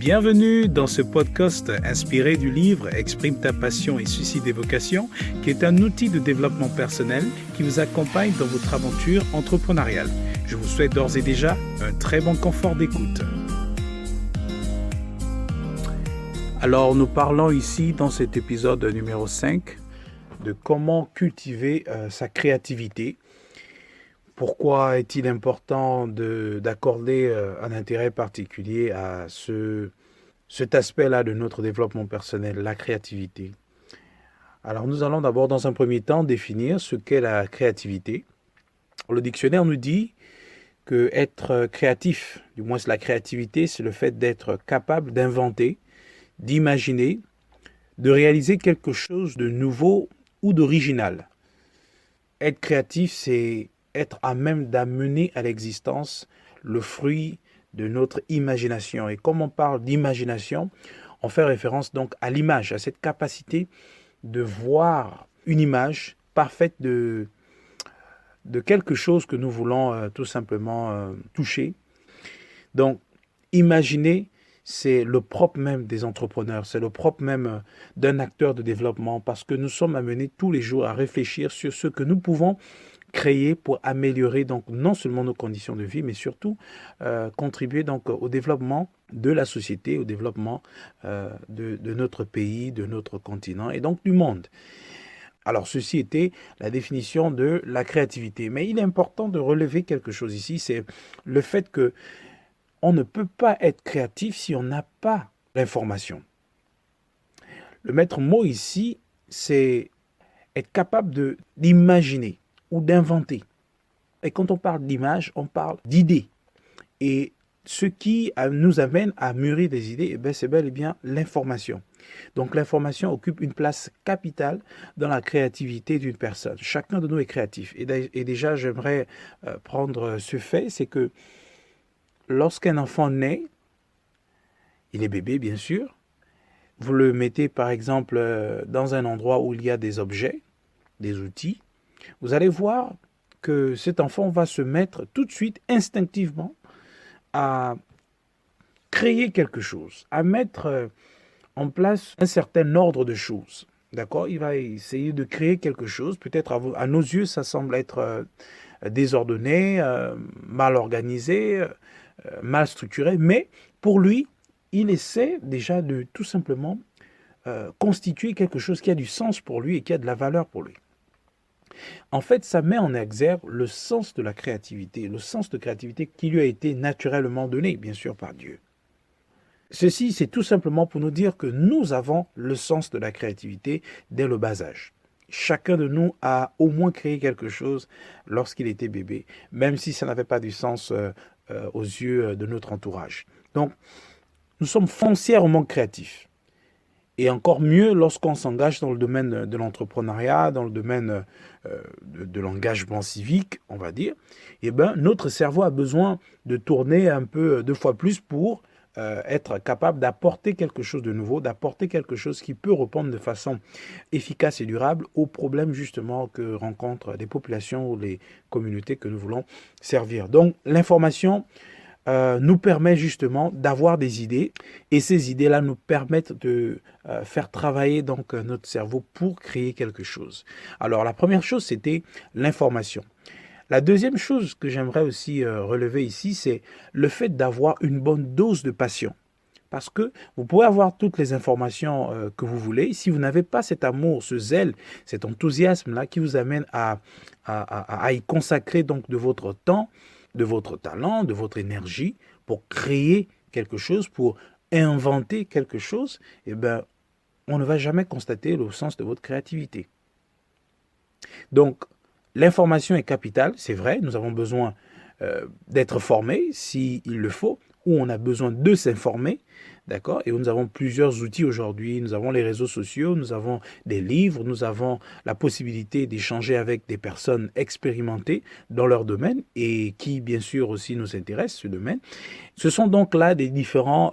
Bienvenue dans ce podcast inspiré du livre Exprime ta passion et suscite des vocations, qui est un outil de développement personnel qui vous accompagne dans votre aventure entrepreneuriale. Je vous souhaite d'ores et déjà un très bon confort d'écoute. Alors, nous parlons ici dans cet épisode numéro 5 de comment cultiver sa créativité. Pourquoi est-il important d'accorder un intérêt particulier à cet aspect-là de notre développement personnel, la créativité? Alors, nous allons d'abord, dans un premier temps, définir ce qu'est la créativité. Le dictionnaire nous dit que être créatif, du moins la créativité, c'est le fait d'être capable d'inventer, d'imaginer, de réaliser quelque chose de nouveau ou d'original. Être créatif, c'est être à même d'amener à l'existence le fruit de notre imagination. Et comme on parle d'imagination, on fait référence donc à l'image, à cette capacité de voir une image parfaite de quelque chose que nous voulons tout simplement toucher. Donc, imaginer, c'est le propre même des entrepreneurs, c'est le propre même d'un acteur de développement, parce que nous sommes amenés tous les jours à réfléchir sur ce que nous pouvons créer pour améliorer donc non seulement nos conditions de vie, mais surtout contribuer donc au développement de la société, au développement de notre pays, de notre continent et donc du monde. Alors, ceci était la définition de la créativité. Mais il est important de relever quelque chose ici, c'est le fait que on ne peut pas être créatif si on n'a pas l'information. Le maître mot ici, c'est être capable d'imaginer ou d'inventer. Et quand on parle d'image, on parle d'idées. Et ce qui nous amène à mûrir des idées, c'est bel et bien l'information. Donc l'information occupe une place capitale dans la créativité d'une personne. Chacun de nous est créatif. Et déjà, j'aimerais prendre ce fait, c'est que lorsqu'un enfant naît, il est bébé bien sûr, vous le mettez par exemple dans un endroit où il y a des objets, des outils, vous allez voir que cet enfant va se mettre tout de suite, instinctivement, à créer quelque chose, à mettre en place un certain ordre de choses. D'accord ? Il va essayer de créer quelque chose. Peut-être à nos yeux, ça semble être désordonné, mal organisé, mal structuré, mais pour lui, il essaie déjà de tout simplement constituer quelque chose qui a du sens pour lui et qui a de la valeur pour lui. En fait, ça met en exergue le sens de la créativité, le sens de créativité qui lui a été naturellement donné, bien sûr, par Dieu. Ceci, c'est tout simplement pour nous dire que nous avons le sens de la créativité dès le bas âge. Chacun de nous a au moins créé quelque chose lorsqu'il était bébé, même si ça n'avait pas du sens aux yeux de notre entourage. Donc, nous sommes foncièrement créatifs. Et encore mieux lorsqu'on s'engage dans le domaine de l'entrepreneuriat, dans le domaine de l'engagement civique, on va dire, notre cerveau a besoin de tourner un peu 2 fois plus pour être capable d'apporter quelque chose de nouveau, d'apporter quelque chose qui peut répondre de façon efficace et durable aux problèmes justement que rencontrent les populations ou les communautés que nous voulons servir. Donc l'information nous permet justement d'avoir des idées et ces idées-là nous permettent de faire travailler donc notre cerveau pour créer quelque chose. Alors la première chose, c'était l'information. La deuxième chose que j'aimerais aussi relever ici, c'est le fait d'avoir une bonne dose de passion. Parce que vous pouvez avoir toutes les informations que vous voulez. Si vous n'avez pas cet amour, ce zèle, cet enthousiasme-là qui vous amène à y consacrer donc de votre temps, de votre talent, de votre énergie pour créer quelque chose, pour inventer quelque chose, on ne va jamais constater le sens de votre créativité. Donc, l'information est capitale, c'est vrai, nous avons besoin d'être formés s'il le faut, ou on a besoin de s'informer, d'accord ? Et nous avons plusieurs outils aujourd'hui, nous avons les réseaux sociaux, nous avons des livres, nous avons la possibilité d'échanger avec des personnes expérimentées dans leur domaine et qui, bien sûr, aussi nous intéressent, ce domaine. Ce sont donc là des différents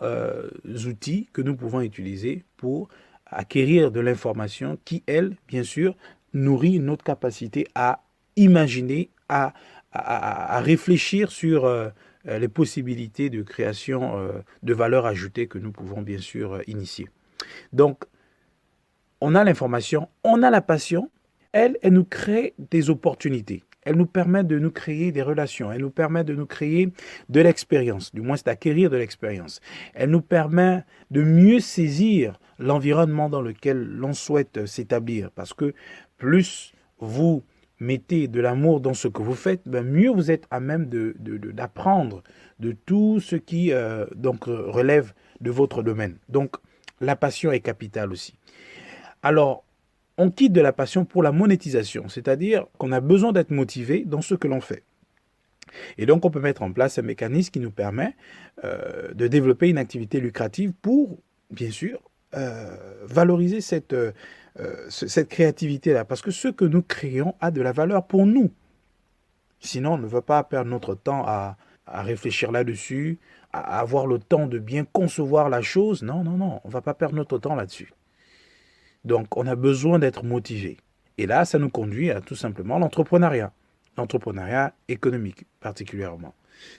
outils que nous pouvons utiliser pour acquérir de l'information qui, elle, bien sûr, nourrit notre capacité à imaginer, à réfléchir sur les possibilités de création de valeur ajoutée que nous pouvons bien sûr initier. Donc, on a l'information, on a la passion, elle nous crée des opportunités. Elle nous permet de nous créer des relations, elle nous permet de nous créer de l'expérience, du moins d'acquérir de l'expérience. Elle nous permet de mieux saisir l'environnement dans lequel l'on souhaite s'établir, parce que plus vous mettez de l'amour dans ce que vous faites, mieux vous êtes à même d'apprendre de tout ce qui relève de votre domaine. Donc, la passion est capitale aussi. Alors, on quitte de la passion pour la monétisation, c'est-à-dire qu'on a besoin d'être motivé dans ce que l'on fait. Et donc, on peut mettre en place un mécanisme qui nous permet de développer une activité lucrative pour, bien sûr, valoriser cette créativité-là. Parce que ce que nous créons a de la valeur pour nous. Sinon, on ne va pas perdre notre temps à réfléchir là-dessus, à avoir le temps de bien concevoir la chose. Non, on ne va pas perdre notre temps là-dessus. Donc, on a besoin d'être motivé. Et là, ça nous conduit à tout simplement l'entrepreneuriat économique particulièrement.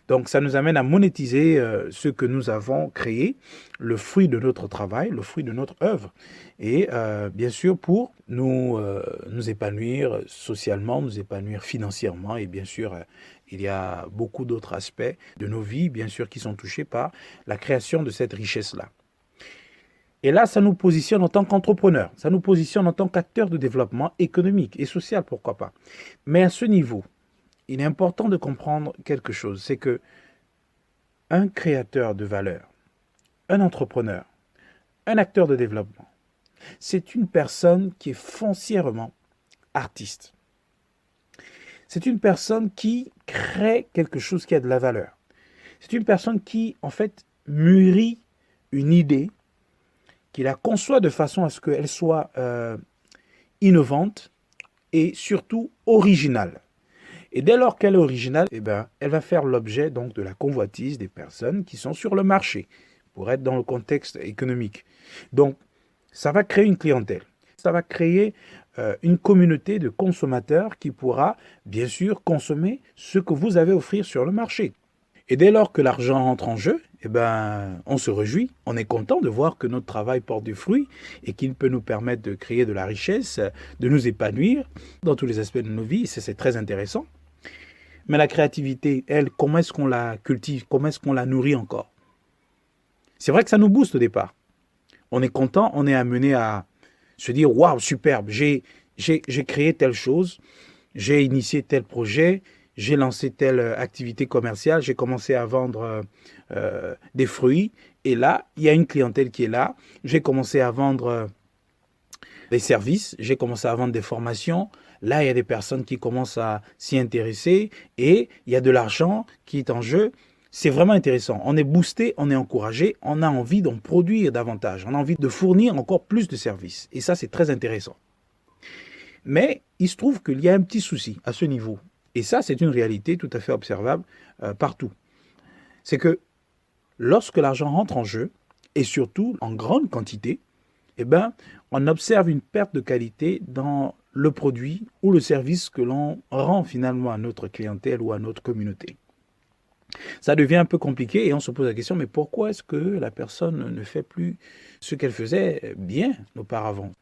Donc, ça nous amène à monétiser ce que nous avons créé, le fruit de notre travail, le fruit de notre œuvre. Et bien sûr, pour nous épanouir socialement, nous épanouir financièrement. Et bien sûr, il y a beaucoup d'autres aspects de nos vies, bien sûr, qui sont touchés par la création de cette richesse-là. Et là, ça nous positionne en tant qu'entrepreneur, ça nous positionne en tant qu'acteur de développement économique et social, pourquoi pas. Mais à ce niveau, il est important de comprendre quelque chose, c'est que un créateur de valeur, un entrepreneur, un acteur de développement, c'est une personne qui est foncièrement artiste. C'est une personne qui crée quelque chose qui a de la valeur. C'est une personne qui, en fait, mûrit une idée, qui la conçoit de façon à ce qu'elle soit innovante et surtout originale. Et dès lors qu'elle est originale, elle va faire l'objet donc de la convoitise des personnes qui sont sur le marché, pour être dans le contexte économique. Donc, ça va créer une clientèle. Ça va créer une communauté de consommateurs qui pourra, bien sûr, consommer ce que vous avez à offrir sur le marché. Et dès lors que l'argent entre en jeu, on se réjouit, on est content de voir que notre travail porte du fruit et qu'il peut nous permettre de créer de la richesse, de nous épanouir dans tous les aspects de nos vies, et c'est très intéressant. Mais la créativité, elle, comment est-ce qu'on la cultive, comment est-ce qu'on la nourrit encore? C'est vrai que ça nous booste au départ. On est content, on est amené à se dire « Waouh, superbe, j'ai créé telle chose, j'ai initié tel projet, j'ai lancé telle activité commerciale, j'ai commencé à vendre des fruits, et là, il y a une clientèle qui est là, j'ai commencé à vendre des services, j'ai commencé à vendre des formations, là, il y a des personnes qui commencent à s'y intéresser, et il y a de l'argent qui est en jeu. C'est vraiment intéressant. On est boosté, on est encouragé, on a envie d'en produire davantage, on a envie de fournir encore plus de services, et ça, c'est très intéressant. Mais il se trouve qu'il y a un petit souci à ce niveau. Et ça, c'est une réalité tout à fait observable partout. C'est que lorsque l'argent rentre en jeu, et surtout en grande quantité, on observe une perte de qualité dans le produit ou le service que l'on rend finalement à notre clientèle ou à notre communauté. Ça devient un peu compliqué et on se pose la question, mais pourquoi est-ce que la personne ne fait plus ce qu'elle faisait bien auparavant ?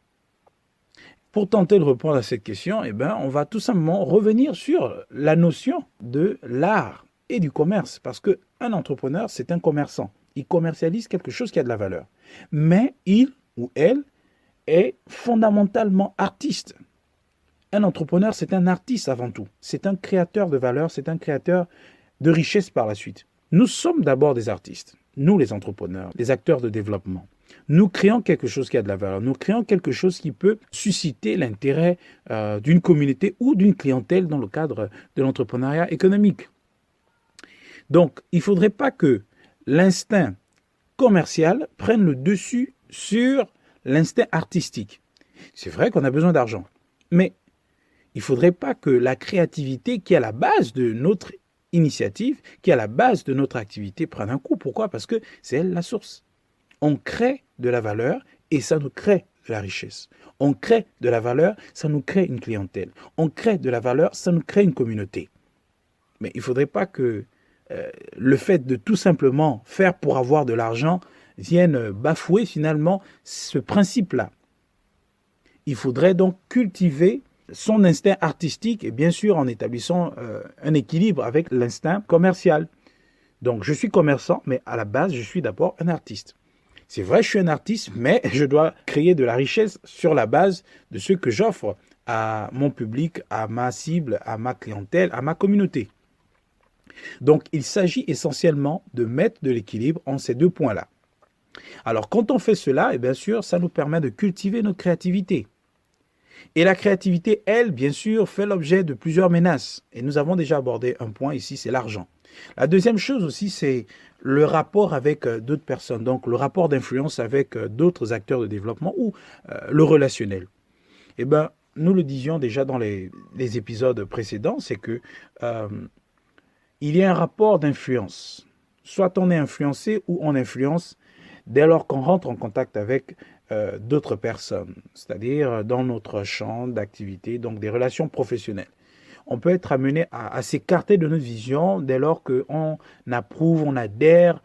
Pour tenter de répondre à cette question, on va tout simplement revenir sur la notion de l'art et du commerce. Parce qu'un entrepreneur, c'est un commerçant. Il commercialise quelque chose qui a de la valeur. Mais il ou elle est fondamentalement artiste. Un entrepreneur, c'est un artiste avant tout. C'est un créateur de valeur, c'est un créateur de richesse par la suite. Nous sommes d'abord des artistes. Nous, les entrepreneurs, les acteurs de développement. Nous créons quelque chose qui a de la valeur. Nous créons quelque chose qui peut susciter l'intérêt d'une communauté ou d'une clientèle dans le cadre de l'entrepreneuriat économique. Donc, il ne faudrait pas que l'instinct commercial prenne le dessus sur l'instinct artistique. C'est vrai qu'on a besoin d'argent, mais il ne faudrait pas que la créativité qui est à la base de notre initiative, qui est à la base de notre activité, prenne un coup. Pourquoi ? Parce que c'est elle la source. On crée de la valeur et ça nous crée de la richesse. On crée de la valeur, ça nous crée une clientèle. On crée de la valeur, ça nous crée une communauté. Mais il ne faudrait pas que le fait de tout simplement faire pour avoir de l'argent vienne bafouer finalement ce principe-là. Il faudrait donc cultiver son instinct artistique et bien sûr en établissant un équilibre avec l'instinct commercial. Donc je suis commerçant, mais à la base, je suis d'abord un artiste. C'est vrai, je suis un artiste, mais je dois créer de la richesse sur la base de ce que j'offre à mon public, à ma cible, à ma clientèle, à ma communauté. Donc il s'agit essentiellement de mettre de l'équilibre en ces deux points-là. Alors quand on fait cela, et bien sûr, ça nous permet de cultiver notre créativité. Et la créativité, elle, bien sûr, fait l'objet de plusieurs menaces. Et nous avons déjà abordé un point ici, c'est l'argent. La deuxième chose aussi, c'est le rapport avec d'autres personnes, donc le rapport d'influence avec d'autres acteurs de développement ou le relationnel. Eh bien, nous le disions déjà dans les épisodes précédents, c'est que il y a un rapport d'influence. Soit on est influencé ou on influence dès lors qu'on rentre en contact avec d'autres personnes, c'est-à-dire dans notre champ d'activité, donc des relations professionnelles. On peut être amené à s'écarter de notre vision dès lors qu'on approuve, on adhère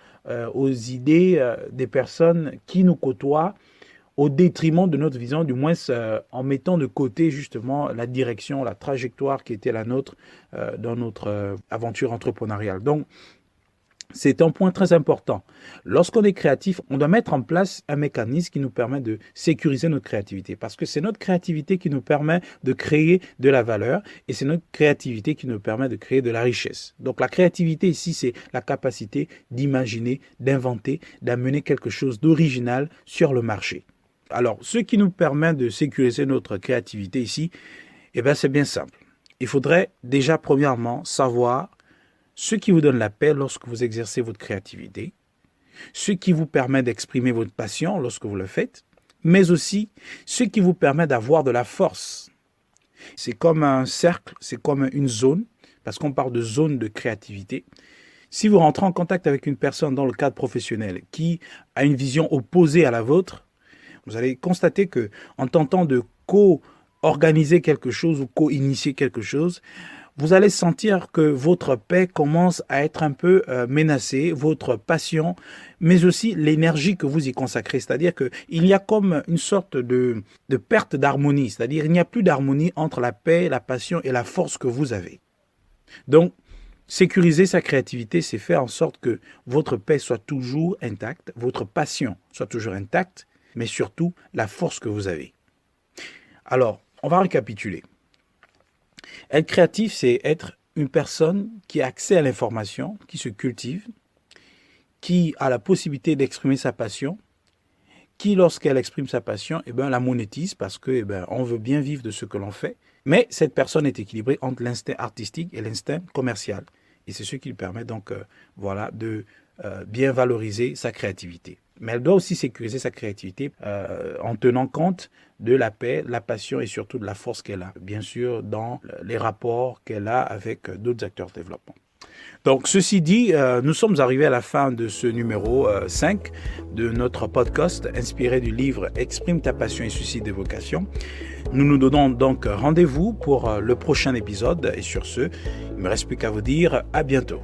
aux idées des personnes qui nous côtoient au détriment de notre vision, du moins en mettant de côté justement la direction, la trajectoire qui était la nôtre dans notre aventure entrepreneuriale. Donc, c'est un point très important. Lorsqu'on est créatif, on doit mettre en place un mécanisme qui nous permet de sécuriser notre créativité. Parce que c'est notre créativité qui nous permet de créer de la valeur et c'est notre créativité qui nous permet de créer de la richesse. Donc la créativité ici, c'est la capacité d'imaginer, d'inventer, d'amener quelque chose d'original sur le marché. Alors, ce qui nous permet de sécuriser notre créativité ici, eh bien, c'est bien simple. Il faudrait déjà, premièrement, savoir ce qui vous donne la paix lorsque vous exercez votre créativité, ce qui vous permet d'exprimer votre passion lorsque vous le faites, mais aussi ce qui vous permet d'avoir de la force. C'est comme un cercle, c'est comme une zone, parce qu'on parle de zone de créativité. Si vous rentrez en contact avec une personne dans le cadre professionnel qui a une vision opposée à la vôtre, vous allez constater que en tentant de co-organiser quelque chose ou co-initier quelque chose, vous allez sentir que votre paix commence à être un peu menacée, votre passion, mais aussi l'énergie que vous y consacrez. C'est-à-dire qu'il y a comme une sorte de perte d'harmonie. C'est-à-dire qu'il n'y a plus d'harmonie entre la paix, la passion et la force que vous avez. Donc, sécuriser sa créativité, c'est faire en sorte que votre paix soit toujours intacte, votre passion soit toujours intacte, mais surtout la force que vous avez. Alors, on va récapituler. Être créatif, c'est être une personne qui a accès à l'information, qui se cultive, qui a la possibilité d'exprimer sa passion, qui, lorsqu'elle exprime sa passion, la monétise parce que on veut bien vivre de ce que l'on fait. Mais cette personne est équilibrée entre l'instinct artistique et l'instinct commercial. Et c'est ce qui lui permet donc de bien valoriser sa créativité. Mais elle doit aussi sécuriser sa créativité en tenant compte de la paix, la passion et surtout de la force qu'elle a, bien sûr, dans les rapports qu'elle a avec d'autres acteurs de développement. Donc, ceci dit, nous sommes arrivés à la fin de ce numéro 5 de notre podcast inspiré du livre « Exprime ta passion et suscite des vocations ». Nous nous donnons donc rendez-vous pour le prochain épisode et sur ce, il ne me reste plus qu'à vous dire à bientôt.